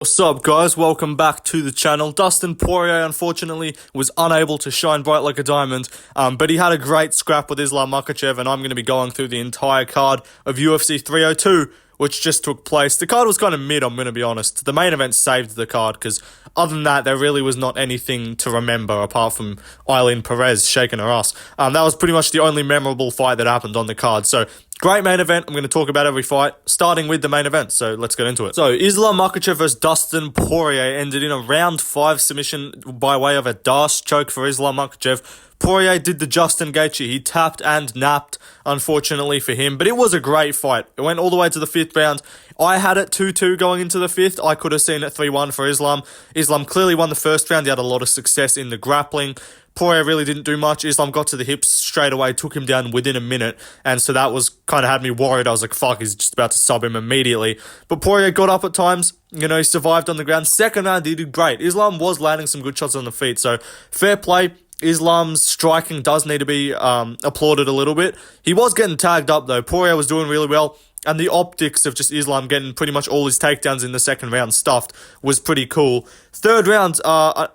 What's up, guys? Welcome back to the channel. Dustin Poirier, unfortunately, was unable to shine bright like a diamond, but he had a great scrap with Islam Makhachev, and I'm going to be going through the entire card of UFC 302, which just took place. The card was kind of mid, I'm going to be honest. The main event saved the card, because other than that, there really was not anything to remember, apart from Eileen Perez shaking her ass. That was pretty much the only memorable fight that happened on the card, so great main event. I'm going to talk about every fight, starting with the main event. So let's get into it. So Islam Makhachev versus Dustin Poirier ended in a round 5 submission by way of a Darce choke for Islam Makhachev. Poirier did the Justin Gaethje. He tapped and napped, unfortunately for him. But it was a great fight. It went all the way to the 5th round. I had it 2-2 going into the 5th. I could have seen it 3-1 for Islam. Islam clearly won the first round. He had a lot of success in the grappling. Poirier really didn't do much. Islam got to the hips straight away, took him down within a minute, and so that was kind of had me worried. I was like, fuck, he's just about to sub him immediately. But Poirier got up at times, he survived on the ground. Second round, he did great. Islam was landing some good shots on the feet, so fair play. Islam's striking does need to be applauded a little bit. He was getting tagged up, though. Poirier was doing really well. And the optics of just Islam getting pretty much all his takedowns in the second round stuffed was pretty cool. Third round,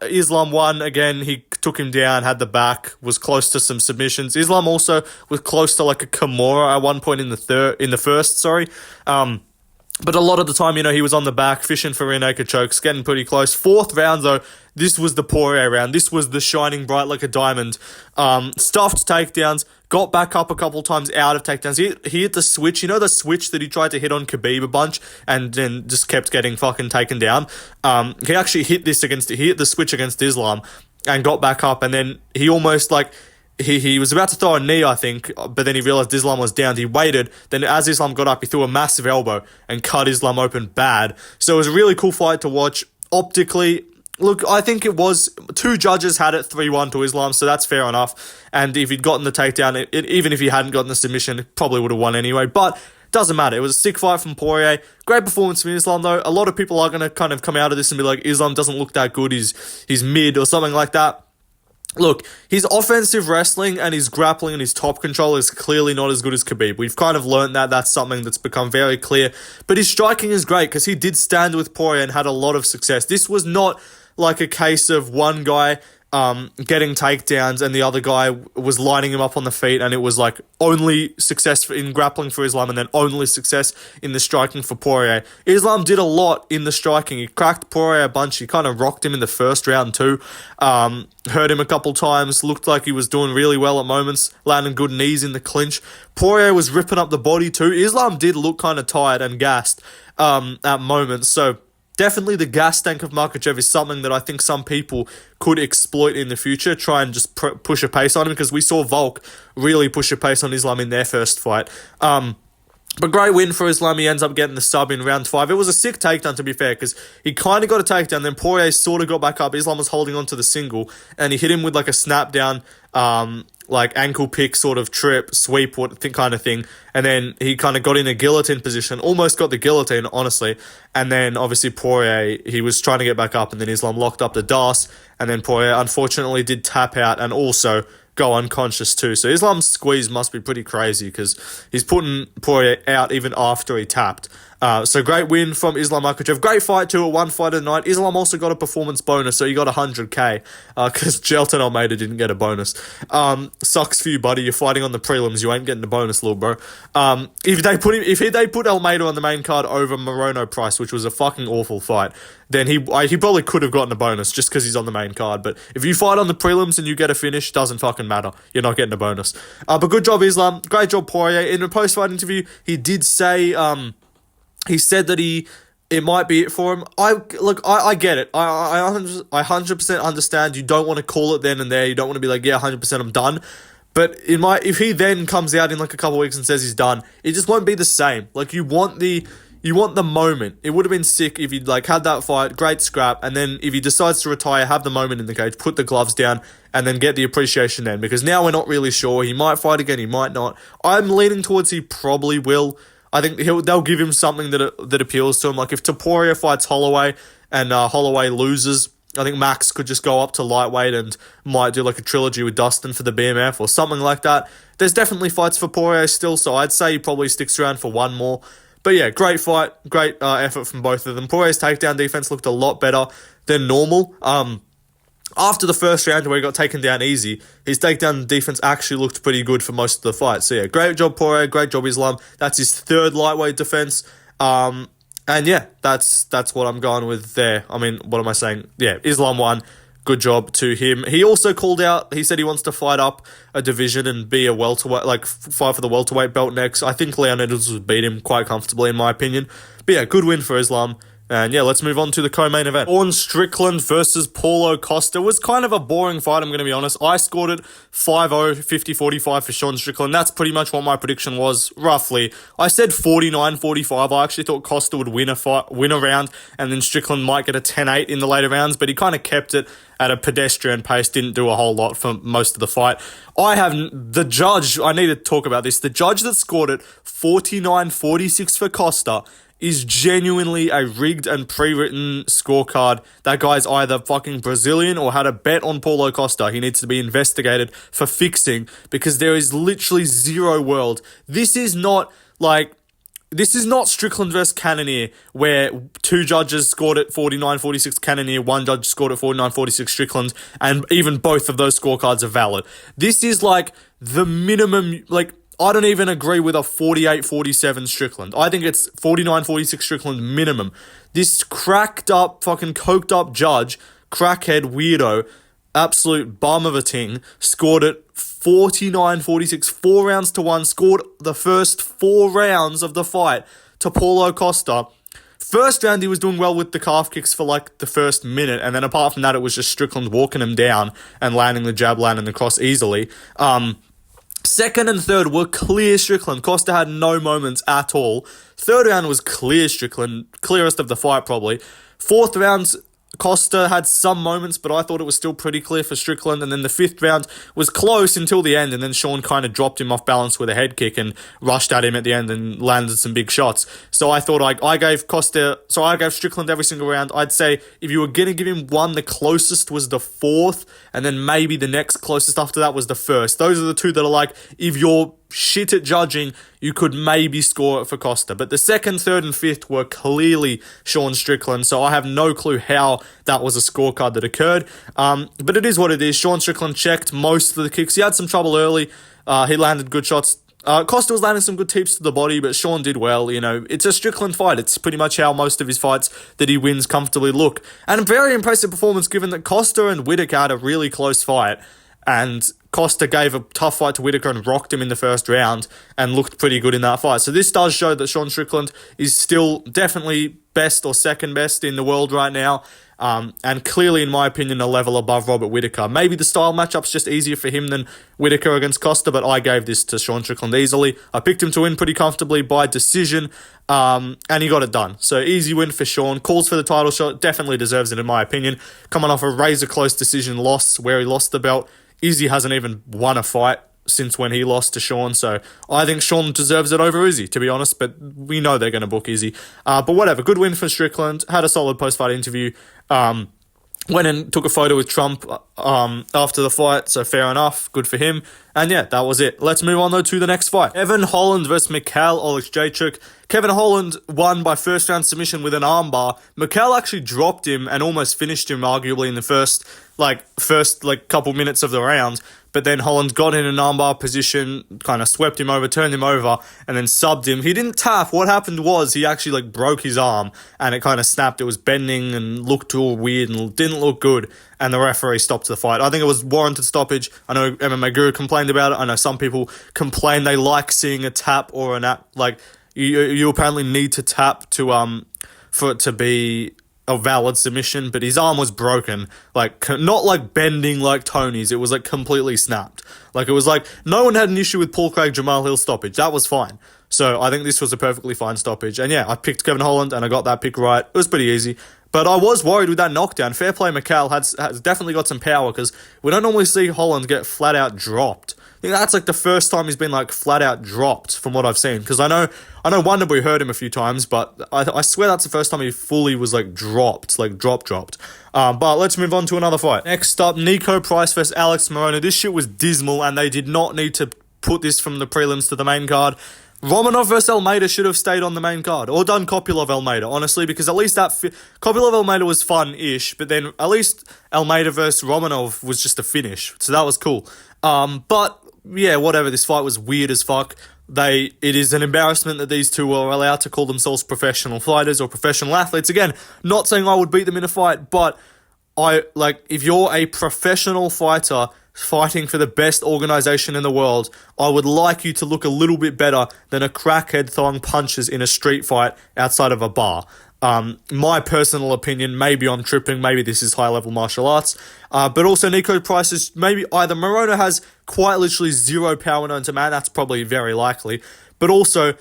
Islam won again. He took him down, had the back, was close to some submissions. Islam also was close to like a Kimura at one point in the first. But a lot of the time, he was on the back, fishing for rear naked chokes, getting pretty close. Fourth round, though, this was the Poirier round. This was the shining bright like a diamond. Stuffed takedowns, got back up a couple times out of takedowns. He hit the switch, the switch that he tried to hit on Khabib a bunch and then just kept getting fucking taken down. He actually hit the switch against Islam and got back up, and then he almost He was about to throw a knee, I think, but then he realized Islam was down. He waited. Then as Islam got up, he threw a massive elbow and cut Islam open bad. So it was a really cool fight to watch. Optically, look, I think it was... 2 judges had it 3-1 to Islam, so that's fair enough. And if he'd gotten the takedown, even if he hadn't gotten the submission, it probably would have won anyway. But doesn't matter. It was a sick fight from Poirier. Great performance from Islam, though. A lot of people are going to kind of come out of this and be like, Islam doesn't look that good. He's mid or something like that. Look, his offensive wrestling and his grappling and his top control is clearly not as good as Khabib. We've kind of learned that. That's something that's become very clear. But his striking is great because he did stand with Poirier and had a lot of success. This was not like a case of one guy getting takedowns and the other guy was lining him up on the feet, and it was like only success in grappling for Islam and then only success in the striking for Poirier. Islam did a lot in the striking. He cracked Poirier a bunch. He kind of rocked him in the first round too. Hurt him a couple times. Looked like he was doing really well at moments, landing good knees in the clinch. Poirier was ripping up the body too. Islam did look kind of tired and gassed at moments, so definitely the gas tank of Makhachev is something that I think some people could exploit in the future, try and just push a pace on him, because we saw Volk really push a pace on Islam in their first fight. But great win for Islam. He ends up getting the sub in round 5. It was a sick takedown, to be fair, because he kind of got a takedown, then Poirier sort of got back up. Islam was holding on to the single, and he hit him with like a snap down, ankle pick sort of trip, sweep kind of thing. And then he kind of got in a guillotine position, almost got the guillotine, honestly. And then obviously Poirier, he was trying to get back up, and then Islam locked up the Darce. And then Poirier unfortunately did tap out and also go unconscious too. So Islam's squeeze must be pretty crazy because he's putting Poirier out even after he tapped. So great win from Islam Makhachev. Great fight too, at one fight of the night. Islam also got a performance bonus, so he got 100k because Jelton Almeida didn't get a bonus. Sucks for you, buddy. You're fighting on the prelims. You ain't getting the bonus, little bro. If they put Almeida on the main card over Morono Price, which was a fucking awful fight, then he probably could have gotten a bonus just because he's on the main card. But if you fight on the prelims and you get a finish, doesn't fucking matter. You're not getting a bonus. But good job, Islam. Great job, Poirier. In a post-fight interview, he did say... he said that it might be it for him. I get it. I 100% understand. You don't want to call it then and there. You don't want to be like, yeah, 100% I'm done. But if he then comes out in like a couple of weeks and says he's done, it just won't be the same. Like you want the moment. It would have been sick if he'd like had that fight, great scrap, and then if he decides to retire, have the moment in the cage, put the gloves down, and then get the appreciation then. Because now we're not really sure. He might fight again. He might not. I'm leaning towards he probably will. I think they'll give him something that appeals to him. Like if Poirier fights Holloway and Holloway loses, I think Max could just go up to lightweight and might do like a trilogy with Dustin for the BMF or something like that. There's definitely fights for Poirier still, so I'd say he probably sticks around for one more. But yeah, great fight, great effort from both of them. Poirier's takedown defense looked a lot better than normal. After the first round where he got taken down easy, his takedown defense actually looked pretty good for most of the fight. So yeah, great job Poirier, great job Islam. That's his third lightweight defense. And yeah, that's what I'm going with there. I mean, what am I saying? Yeah, Islam won. Good job to him. He also called out, he said he wants to fight up a division and be a welterweight, like fight for the welterweight belt next. I think Leon Edwards would beat him quite comfortably in my opinion. But yeah, good win for Islam. And yeah, let's move on to the co-main event. Sean Strickland versus Paulo Costa was kind of a boring fight, I'm going to be honest. I scored it 5-0, 50-45 for Sean Strickland. That's pretty much what my prediction was, roughly. I said 49-45. I actually thought Costa would win a round, and then Strickland might get a 10-8 in the later rounds, but he kind of kept it at a pedestrian pace, didn't do a whole lot for most of the fight. I need to talk about this. The judge that scored it 49-46 for Costa is genuinely a rigged and pre-written scorecard. That guy's either fucking Brazilian or had a bet on Paulo Costa. He needs to be investigated for fixing, because there is literally zero world. This is not Strickland versus Cannonier, where two judges scored it 49-46 Cannonier, one judge scored it 49-46 Strickland, and even both of those scorecards are valid. This is like the minimum, I don't even agree with a 48-47 Strickland. I think it's 49-46 Strickland minimum. This cracked up, fucking coked up judge, crackhead weirdo, absolute bum of a ting, scored it 49-46, 4 rounds to 1, scored the first 4 rounds of the fight to Paulo Costa. First round, he was doing well with the calf kicks for the first minute, and then apart from that, it was just Strickland walking him down and landing the jab, landing the cross easily. Second and third were clear Strickland. Costa had no moments at all. Third round was clear Strickland, clearest of the fight probably. Fourth round, Costa had some moments, but I thought it was still pretty clear for Strickland. And then the fifth round was close until the end, and then Sean kind of dropped him off balance with a head kick and rushed at him at the end and landed some big shots. So I thought I gave Strickland every single round. I'd say if you were going to give him one, the closest was the fourth, and then maybe the next closest after that was the first. Those are the two that are if you're shit at judging, you could maybe score it for Costa. But the second, third, and fifth were clearly Sean Strickland, so I have no clue how that was a scorecard that occurred. But it is what it is. Sean Strickland checked most of the kicks. He had some trouble early. He landed good shots. Costa was landing some good tips to the body, but Sean did well. It's a Strickland fight. It's pretty much how most of his fights that he wins comfortably look. And a very impressive performance given that Costa and Whittaker had a really close fight, and Costa gave a tough fight to Whittaker and rocked him in the first round and looked pretty good in that fight. So this does show that Sean Strickland is still definitely best or second best in the world right now. And clearly, in my opinion, a level above Robert Whittaker. Maybe the style matchup's just easier for him than Whittaker against Costa, but I gave this to Sean Strickland easily. I picked him to win pretty comfortably by decision, and he got it done. So easy win for Sean. Calls for the title shot, definitely deserves it in my opinion. Coming off a razor-close decision loss where he lost the belt. Izzy hasn't even won a fight since when he lost to Sean, so I think Sean deserves it over Izzy, to be honest, but we know they're going to book Izzy. But whatever, good win for Strickland, had a solid post-fight interview, went and took a photo with Trump after the fight, so fair enough, good for him. And yeah, that was it. Let's move on though to the next fight. Kevin Holland versus Mikhail Oleksiejczuk. Kevin Holland won by first round submission with an armbar. Mikhail actually dropped him and almost finished him arguably in the first couple minutes of the round. But then Holland got in an armbar position, kind of swept him over, turned him over, and then subbed him. He didn't tap. What happened was he actually broke his arm, and it kind of snapped. It was bending and looked all weird and didn't look good, and the referee stopped the fight. I think it was warranted stoppage. I know MMA Guru complained about it. I know some people complain they like seeing a tap or an app. You apparently need to tap to for it to be a valid submission, but his arm was broken, not bending like Tony's. It was completely snapped. It was no one had an issue with Paul Craig Jamal Hill stoppage. That was fine. So I think this was a perfectly fine stoppage. And yeah, I picked Kevin Holland and I got that pick right. It was pretty easy. But I was worried with that knockdown. Fair play, Mikhail has definitely got some power, because we don't normally see Holland get flat out dropped. I think that's the first time he's been flat out dropped from what I've seen. Because I know Wonderboy hurt him a few times, but I swear that's the first time he fully was dropped, dropped. But let's move on to another fight. Next up, Nico Price versus Alex Morono. This shit was dismal, and they did not need to put this from the prelims to the main card. Romanov versus Almeida should have stayed on the main card, or done Kopylov Almeida, honestly, because at least that Kopylov Almeida was fun-ish, but then at least Almeida versus Romanov was just a finish, so that was cool. But yeah, whatever. This fight was weird as fuck. It is an embarrassment that these two are allowed to call themselves professional fighters or professional athletes. Again, not saying I would beat them in a fight, but if you're a professional fighter fighting for the best organization in the world, I would like you to look a little bit better than a crackhead throwing punches in a street fight outside of a bar. My personal opinion, maybe I'm tripping, maybe this is high-level martial arts, but also Nico Price is maybe either Morono has quite literally zero power known to man, that's probably very likely, but also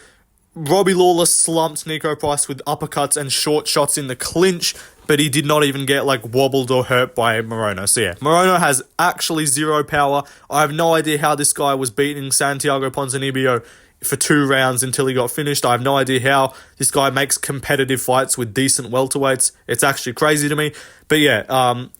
Robbie Lawler slumped Nico Price with uppercuts and short shots in the clinch, but he did not even get wobbled or hurt by Morono. So yeah, Morono has actually zero power. I have no idea how this guy was beating Santiago Ponzinibbio for 2 rounds until he got finished. I have no idea how this guy makes competitive fights with decent welterweights. It's actually crazy to me. But yeah,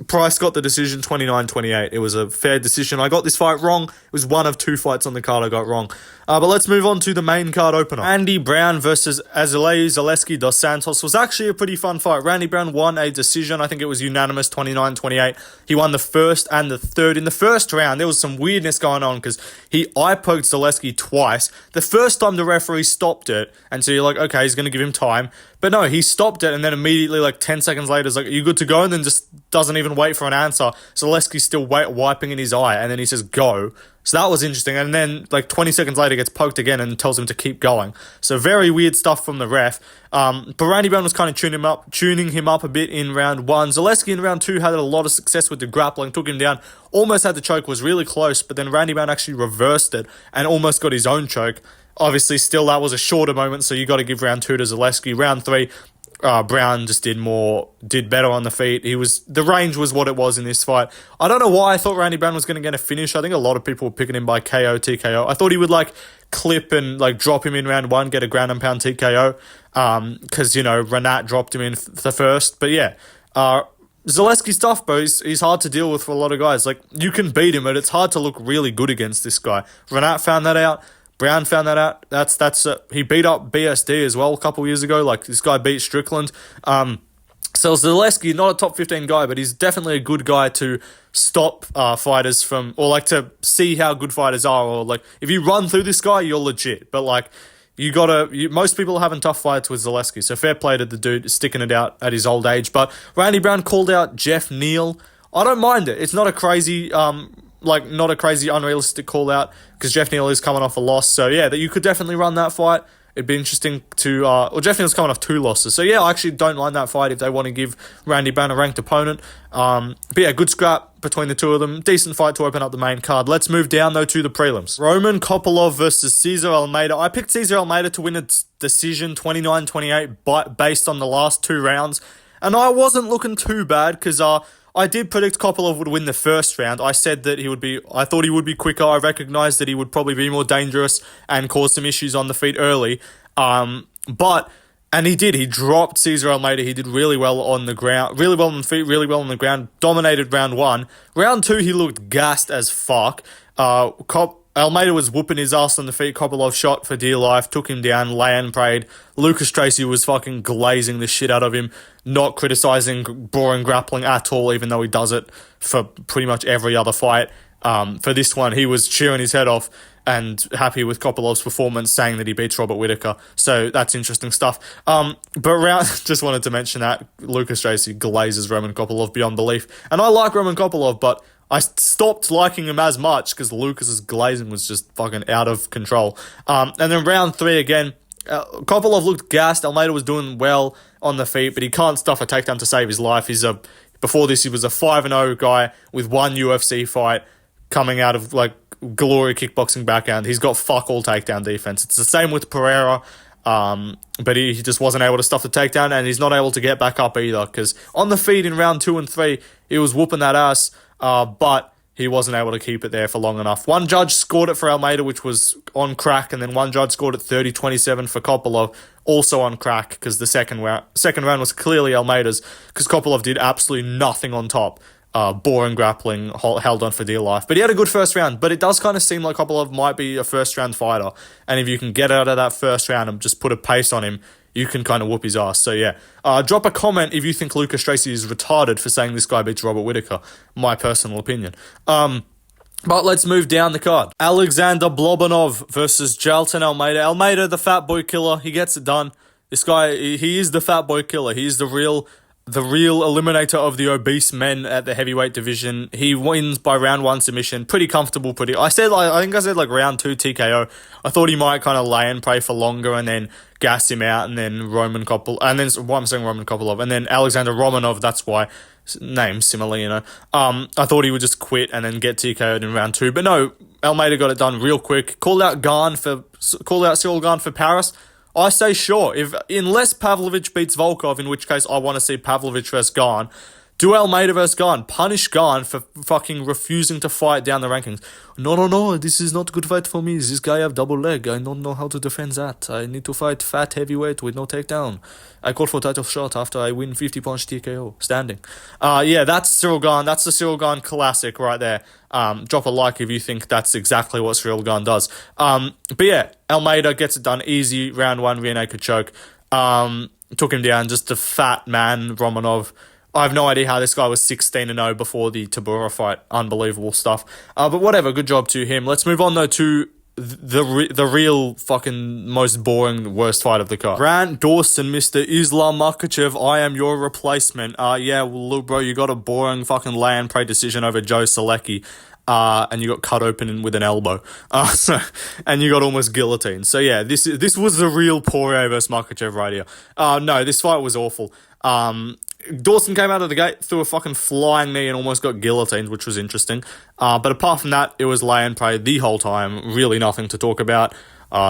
Price got the decision 29-28. It was a fair decision. I got this fight wrong. It was one of 2 fights on the card I got wrong. But let's move on to the main card opener. Andy Brown versus Azulay Zaleski dos Santos was actually a pretty fun fight. Randy Brown won a decision. I think it was unanimous, 29-28. He won the first and the third. In the first round, there was some weirdness going on because he eye-poked Zaleski twice. The first time the referee stopped it, and so you're like, okay, he's going to give him time. But no, he stopped it, and then immediately, 10 seconds later, is like, are you good to go? And then just doesn't even wait for an answer. Zaleski's still wiping in his eye, and then he says, go. So that was interesting. And then, 20 seconds later, gets poked again and tells him to keep going. So very weird stuff from the ref. But Randy Brown was kind of tuning him up a bit in round 1. Zaleski in round 2 had a lot of success with the grappling, took him down, almost had the choke, was really close, but then Randy Brown actually reversed it and almost got his own choke. Obviously, still, that was a shorter moment, so you got to give round 2 to Zaleski. Round 3, Brown just did better on the feet. The range was what it was in this fight. I don't know why I thought Randy Brown was going to get a finish. I think a lot of people were picking him by KO, TKO. I thought he would clip and drop him in round 1, get a ground and pound TKO, because, Renat dropped him in the first. But yeah, Zaleski's tough, bro. He's hard to deal with for a lot of guys. You can beat him, but it's hard to look really good against this guy. Renat found that out. Brown found that out. He beat up BSD as well a couple years ago. This guy beat Strickland. So Zaleski, not a top 15 guy, but he's definitely a good guy to stop fighters from, or to see how good fighters are, or if you run through this guy, you're legit. But most people are having tough fights with Zaleski, so fair play to the dude sticking it out at his old age. But Randy Brown called out Jeff Neal. I don't mind it. It's not a crazy not a crazy unrealistic call out because Jeff Neal is coming off a loss. So yeah, that you could definitely run that fight. It'd be interesting to Jeff Neal's coming off 2 losses. So yeah, I actually don't mind that fight if they want to give Randy Brown a ranked opponent. But yeah, good scrap between the two of them. Decent fight to open up the main card. Let's move down though to the prelims. Roman Kopylov versus Cesar Almeida. I picked Cesar Almeida to win a decision 29-28 based on the last 2 rounds. And I wasn't looking too bad because I did predict Kopylov would win the first round. I said that I thought he would be quicker. I recognized that he would probably be more dangerous and cause some issues on the feet early. And he did. He dropped Cesar Almeida. He did really well on the ground, really well on the feet, really well on the ground. Dominated round 1. Round 2, he looked gassed as fuck. Almeida was whooping his ass on the feet. Kopylov shot for dear life, took him down, lay and prayed. Lucas Tracy was fucking glazing the shit out of him, not criticizing boring grappling at all, even though he does it for pretty much every other fight. For this one, he was cheering his head off and happy with Kopilov's performance, saying that he beats Robert Whittaker. So that's interesting stuff. Just wanted to mention that Lucas Tracy glazes Roman Kopylov beyond belief. And I like Roman Kopylov, but I stopped liking him as much because Lucas's glazing was just fucking out of control. And then round 3 again, Kopylov looked gassed. Almeida was doing well on the feet, but he can't stuff a takedown to save his life. Before this, he was a 5-0 guy with 1 UFC fight coming out of glory kickboxing background. He's got fuck all takedown defense. It's the same with Pereira. But he just wasn't able to stuff the takedown, and he's not able to get back up either because on the feet in round 2 and 3, he was whooping that ass. But he wasn't able to keep it there for long enough. One judge scored it for Almeida, which was on crack, and then one judge scored it 30-27 for Kopylov, also on crack, because the second round was clearly Almeida's, because Kopylov did absolutely nothing on top. boring grappling, held on for dear life. But he had a good first round. But it does kind of seem like Kopylov might be a first-round fighter. And if you can get out of that first round and just put a pace on him, you can kind of whoop his ass. So, yeah. Drop a comment if you think Lucas Tracy is retarded for saying this guy beats Robert Whittaker. My personal opinion. But let's move down the card. Alexander Blobonov versus Jailton Almeida. Almeida, the fat boy killer. He gets it done. This guy, he is the fat boy killer. He is the real eliminator of the obese men at the heavyweight division. He wins by round 1 submission. Pretty comfortable, I think I said round 2 TKO. I thought he might kind of lay and pray for longer and then gas him out, and then Roman Kopylov, and then Alexander Romanov, that's why, name similar, I thought he would just quit and then get TKO'd in round 2, but no, Almeida got it done real quick. Called out Cyril Gane for Paris. I say sure, unless Pavlovich beats Volkov, in which case I want to see Pavlovich versus Gane. Do Almeida versus Gane. Punish Gane for fucking refusing to fight down the rankings. No, this is not a good fight for me. This guy have double leg. I don't know how to defend that. I need to fight fat heavyweight with no takedown. I call for title shot after I win 50-punch TKO. Standing. Yeah, that's Cyril Gane. That's the Cyril Gane classic right there. Drop a like if you think that's exactly what Cyril Gane does. But yeah, Almeida gets it done easy. Round 1, rear naked choke. Took him down. Just a fat man, Romanov. I have no idea how this guy was 16-0 before the Tabora fight. Unbelievable stuff. But whatever, good job to him. Let's move on, though, to the real fucking most boring, worst fight of the card. Grant Dawson, Mr. Islam Makhachev, I am your replacement. Yeah, well, look, bro, you got a boring fucking lay and pray decision over Joe Selecki. And you got cut open with an elbow. And you got almost guillotined. So yeah, this was the real Poirier versus Makhachev right here. No, this fight was awful. Dawson came out of the gate, threw a fucking flying knee and almost got guillotined, which was interesting. But apart from that, it was lay and pray the whole time. Really nothing to talk about.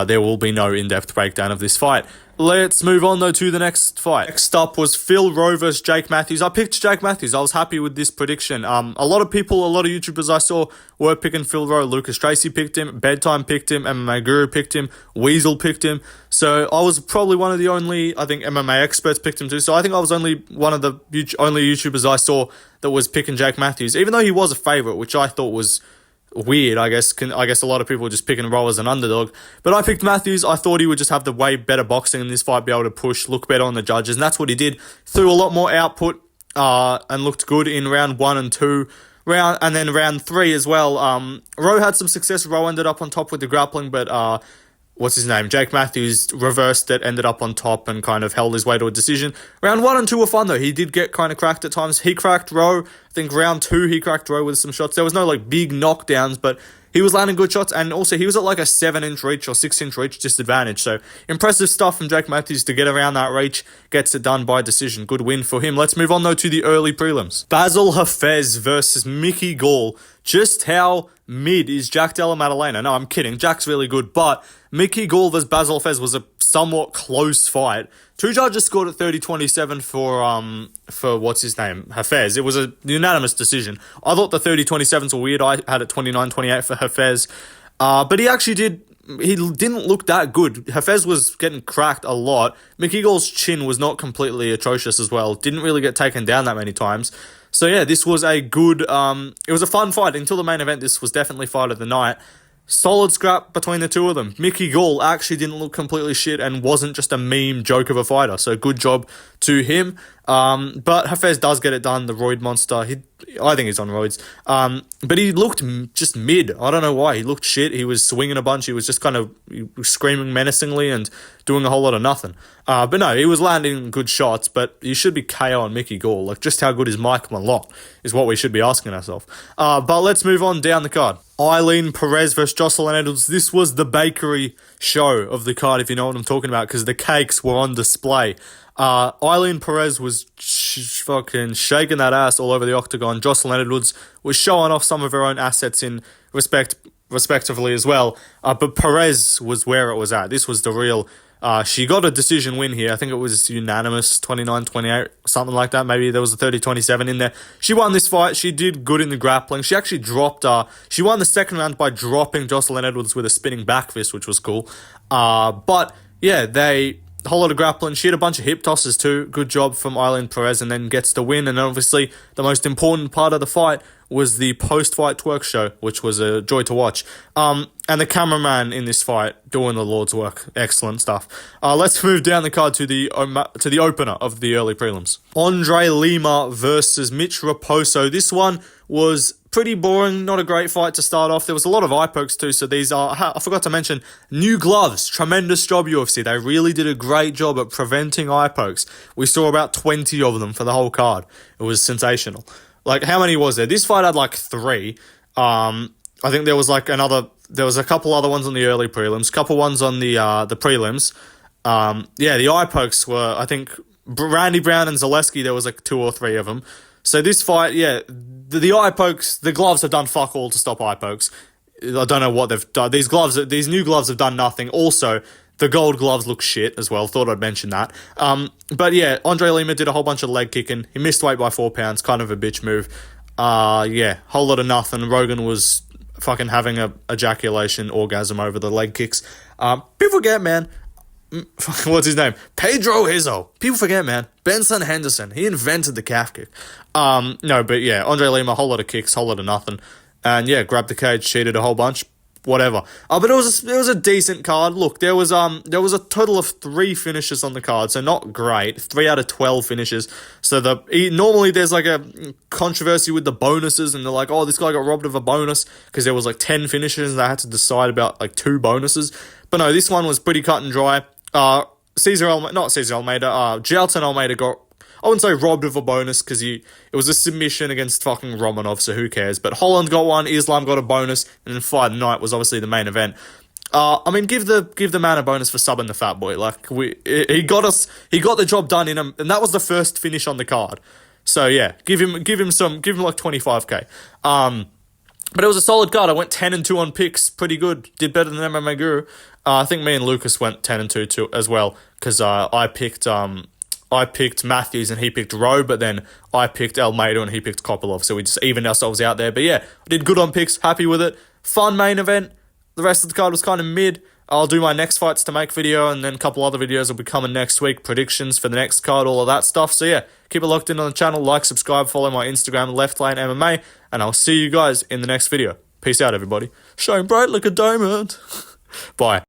There will be no in-depth breakdown of this fight. Let's move on, though, to the next fight. Next up was Phil Rowe versus Jake Matthews. I picked Jake Matthews. I was happy with this prediction. A lot of YouTubers I saw were picking Phil Rowe. Lucas Tracy picked him. Bedtime picked him. MMA Guru picked him. Weasel picked him. So I was probably one of the only, I think, MMA experts picked him too. So I think I was only one of the only YouTubers I saw that was picking Jake Matthews, even though he was a favourite, which I thought was weird. I guess a lot of people were just picking Rowe as an underdog, but I picked Matthews. I thought he would just have the way better boxing in this fight, be able to push, look better on the judges, and that's what he did. Threw a lot more output and looked good in round 1 and 2. And then round 3 as well. Rowe had some success. Rowe ended up on top with the grappling, but Jake Matthews reversed it, ended up on top and kind of held his way to a decision. Round 1 and 2 were fun though. He did get kind of cracked at times. He cracked Rowe. I think round 2 he cracked Rowe with some shots. There was no big knockdowns, but he was landing good shots, and also he was at a 7-inch reach or 6-inch reach disadvantage. So impressive stuff from Jake Matthews to get around that reach. Gets it done by decision. Good win for him. Let's move on though to the early prelims. Basil Hafez versus Mickey Gall. Just how mid is Jack Della Maddalena? No, I'm kidding. Jack's really good, but Mickey Gall versus Basil Hafez was a somewhat close fight. 2 judges scored at 30-27 for Hafez. It was a unanimous decision. I thought the 30-27s were weird. I had it 29-28 for Hafez. But he didn't look that good. Hafez was getting cracked a lot. Mickey Gall's chin was not completely atrocious as well. Didn't really get taken down that many times. So yeah, this was a good, it was a fun fight. Until the main event, this was definitely fight of the night. Solid scrap between the two of them. Mickey Gall actually didn't look completely shit and wasn't just a meme joke of a fighter. So good job to him. But Hafez does get it done. The roid monster. I think he's on roids. But he looked just mid. I don't know why. He looked shit. He was swinging a bunch. He was just kind of screaming menacingly and doing a whole lot of nothing. But no, he was landing good shots. But you should be KO on Mickey Gall. Just how good is Mike Malott is what we should be asking ourselves. But let's move on down the card. Eileen Perez versus Jocelyn Edwards. This was the bakery show of the card, if you know what I'm talking about, because the cakes were on display. Eileen Perez was fucking shaking that ass all over the octagon. Jocelyn Edwards was showing off some of her own assets in respectively as well. But Perez was where it was at. This was the real. She got a decision win here. I think it was unanimous, 29-28, something like that. Maybe there was a 30-27 in there. She won this fight. She did good in the grappling. She actually dropped, she won the second round by dropping Jocelyn Edwards with a spinning back fist, which was cool. But yeah, a whole lot of grappling. She had a bunch of hip tosses too. Good job from Eileen Perez, and then gets the win. And obviously, the most important part of the fight was the post-fight twerk show, which was a joy to watch. And the cameraman in this fight doing the Lord's work. Excellent stuff. Let's move down the card to the opener of the early prelims. Andre Lima versus Mitch Raposo. This one was pretty boring, not a great fight to start off. There was a lot of eye pokes too, so these are, I forgot to mention, new gloves. Tremendous job, UFC. They really did a great job at preventing eye pokes. We saw about 20 of them for the whole card. It was sensational. Like, how many was there? This fight had like 3. I think there was a couple other ones on the early prelims, couple ones on the prelims. The eye pokes were, I think, Randy Brown and Zaleski, there was like 2 or 3 of them. So this fight, the eye pokes, the gloves have done fuck all to stop eye pokes. I don't know what they've done. These new gloves have done nothing. Also, the gold gloves look shit as well. Thought I'd mention that. But yeah, Andre Lima did a whole bunch of leg kicking. He missed weight by 4 pounds. Kind of a bitch move. Whole lot of nothing. Rogan was fucking having a ejaculation orgasm over the leg kicks. People forget, man. What's his name? Pedro Hizo. People forget, man. Benson Henderson. He invented the calf kick. Andre Lima, whole lot of kicks, whole lot of nothing. And yeah, grabbed the cage, cheated a whole bunch. Whatever. But it was a decent card. Look, there was a total of 3 finishes on the card, so not great. 3 out of 12 finishes. So normally there's like a controversy with the bonuses, and they're like, oh, this guy got robbed of a bonus because there was like 10 finishes and they had to decide about like 2 bonuses. But no, this one was pretty cut and dry. Jailton Almeida got, I wouldn't say robbed of a bonus because it was a submission against fucking Romanov, so who cares? But Holland got one, Islam got a bonus, and then Fight Night was obviously the main event. Give the man a bonus for subbing the fat boy. Like, he got the job done in him, and that was the first finish on the card. So yeah, give him like 25k. But it was a solid card. I went 10-2 on picks, pretty good. Did better than MMA Guru. I think me and Lucas went 10-2 too as well, because I picked Matthews and he picked Rowe, but then I picked Almeida and he picked Kopilov, so we just evened ourselves out there. But yeah, I did good on picks, happy with it. Fun main event. The rest of the card was kind of mid. I'll do my next fights to make video, and then a couple other videos will be coming next week. Predictions for the next card, all of that stuff. So yeah, keep it locked in on the channel. Like, subscribe, follow my Instagram, Left Lane MMA, and I'll see you guys in the next video. Peace out, everybody. Shine bright like a diamond. Bye.